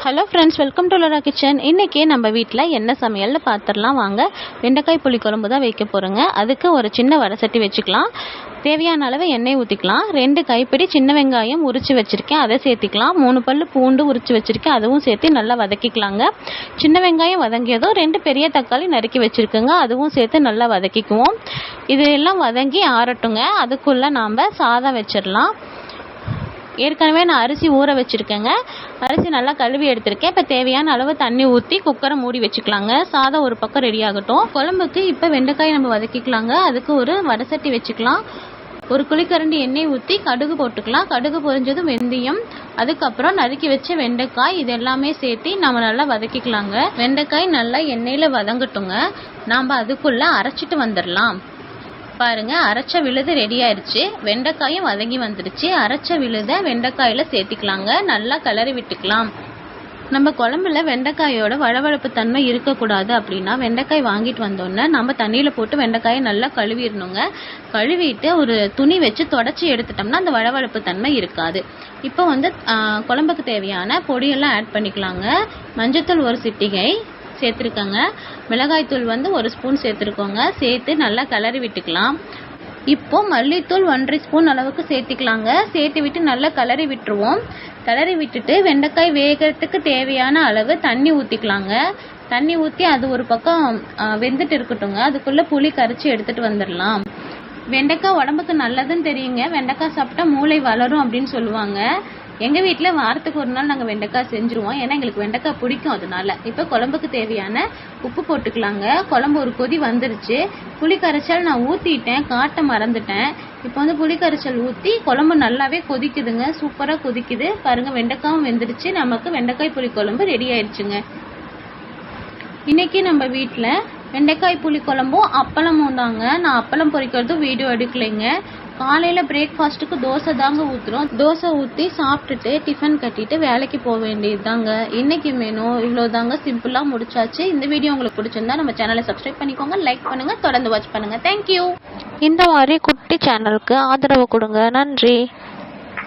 Hello friends, welcome to Lola kitchen. இன்றைக்கி நம்ம வீட்டில் என்ன சமையல்னு பார்த்துடலாம் வாங்க. வெண்டைக்காய் புளிக்குழம்பு தான் வைக்க போகிறோங்க. அதுக்கு ஒரு சின்ன வடை சட்டி வச்சுக்கலாம். தேவையான அளவு எண்ணெய் ஊற்றிக்கலாம். 2 கைப்பிடி சின்ன வெங்காயம் உரித்து வச்சுருக்கேன், அதை சேர்த்திக்கலாம். 3 பல் பூண்டு உரித்து வச்சுருக்கேன், அதுவும் சேர்த்து நல்லா வதக்கிக்கலாங்க. சின்ன வெங்காயம் வதங்கியதும் 2 பெரிய தக்காளி நறுக்கி வச்சுருக்கேங்க, அதுவும் சேர்த்து நல்லா வதக்கிக்குவோம். இது எல்லாம் வதங்கி ஆறட்டுங்க. அதுக்குள்ளே நாம் சாதம் வச்சிடலாம். ஏற்கனவே நான் அரிசி ஊற வச்சுருக்கேங்க. அரிசி நல்லா கழுவி எடுத்திருக்கேன். இப்போ தேவையான அளவு தண்ணி ஊற்றி குக்கரை மூடி வச்சுக்கலாங்க. சாதம் ஒரு பக்கம் ரெடி ஆகட்டும். குழம்புக்கு இப்போ வெண்டைக்காய் நம்ம வதக்கிக்கலாங்க. அதுக்கு ஒரு வடை சட்டி வச்சுக்கலாம். ஒரு குழிக்கரண்டி எண்ணெய் ஊற்றி கடுகு போட்டுக்கலாம். கடுகு பொரிஞ்சதும் வெந்தயம், அதுக்கப்புறம் நறுக்கி வச்ச வெண்டைக்காய், இது எல்லாமே சேர்த்து நம்ம நல்லா வதக்கிக்கலாங்க. வெண்டைக்காய் நல்லா எண்ணெயில் வதங்கட்டுங்க. நாம் அதுக்குள்ளே அரைச்சிட்டு வந்துடலாம். பாருங்க, அரைச்ச விழுது ரெடி ஆயிடுச்சு. வெண்டைக்காயும் வதங்கி வந்துடுச்சு. அரைச்ச விழுதை வெண்டைக்காயில சேர்த்திக்கலாங்க. நல்லா கிளறி விட்டுக்கலாம். நம்ம குழம்புல வெண்டைக்காயோட வழவழப்பு தன்மை இருக்கக்கூடாது அப்படின்னா வெண்டைக்காய் வாங்கிட்டு வந்தோன்னே நம்ம தண்ணியில் போட்டு வெண்டைக்காயை நல்லா கழுவிடணுங்க. கழுவிட்டு ஒரு துணி வச்சு தொடச்சி எடுத்துட்டோம்னா அந்த வழவழப்பு தன்மை இருக்காது. இப்போ குழம்புக்கு தேவையான பொடியெல்லாம் ஆட் பண்ணிக்கலாங்க. மஞ்சத்தூள் 1 சிட்டிகை சேர்த்துருக்கோங்க. மிளகாய்த்தூள் 1 ஸ்பூன் சேர்த்துருக்கோங்க. சேர்த்து நல்லா கிளறி விட்டுக்கலாம். இப்போ மல்லித்தூள் 1½ ஸ்பூன் அளவுக்கு சேர்த்திக்கலாங்க. சேர்த்து விட்டு நல்லா கிளறி விட்டுருவோம். கிளறி விட்டுட்டு வெண்டைக்காய் வேகிறதுக்கு தேவையான அளவு தண்ணி ஊற்றிக்கலாங்க. தண்ணி ஊற்றி அது ஒரு பக்கம் வெந்துட்டு இருக்கட்டுங்க. அதுக்குள்ளே புளி கரைச்சி எடுத்துகிட்டு வந்துடலாம். வெண்டைக்காய் உடம்புக்கு நல்லதுன்னு தெரியுங்க. வெண்டைக்காய் சாப்பிட்டா மூளை வளரும் அப்படின்னு சொல்லுவாங்க. எங்கள் வீட்டில் வாரத்துக்கு ஒரு நாள் நாங்கள் வெண்டைக்காய் செஞ்சுருவோம். ஏன்னா எங்களுக்கு வெண்டைக்காய் பிடிக்கும். அதனால இப்போ குழம்புக்கு தேவையான உப்பு போட்டுக்கலாங்க. குழம்பு ஒரு கொதி வந்துருச்சு. புளி கரைச்சல் நான் ஊற்றிட்டேன், காட்ட மறந்துட்டேன். இப்போ புளி கரைச்சல் ஊற்றி குழம்பு நல்லாவே கொதிக்குதுங்க. சூப்பராக கொதிக்குது பாருங்கள். வெண்டைக்காயும் வெந்துருச்சு. நமக்கு வெண்டைக்காய் புளி குழம்பு ரெடி ஆயிடுச்சுங்க. இன்னைக்கு நம்ம வீட்டில் வெண்டைக்காய் புளி குழம்பும் அப்பளமும் தாங்க. நான் அப்பளம் பொரிக்கிறதும் வீடியோ எடுக்கலைங்க. காலையில் பிரேக்ஃபாஸ்ட்டுக்கு தோசை தாங்க ஊற்றுறோம். தோசை ஊற்றி சாப்பிட்டுட்டு டிஃபன் கட்டிட்டு வேலைக்கு போக வேண்டியது தாங்க. இன்னைக்கு மெனு இவ்வளோ தாங்க. சிம்பிளாக முடிச்சாச்சு. இந்த வீடியோ உங்களுக்கு பிடிச்சிருந்தா நம்ம சேனலை சப்ஸ்கிரைப் பண்ணிக்கோங்க, லைக் பண்ணுங்கள், தொடர்ந்து வாட்ச் பண்ணுங்கள். தேங்க்யூ. இந்த மாதிரி குட்டி சேனலுக்கு ஆதரவு கொடுங்க. நன்றி.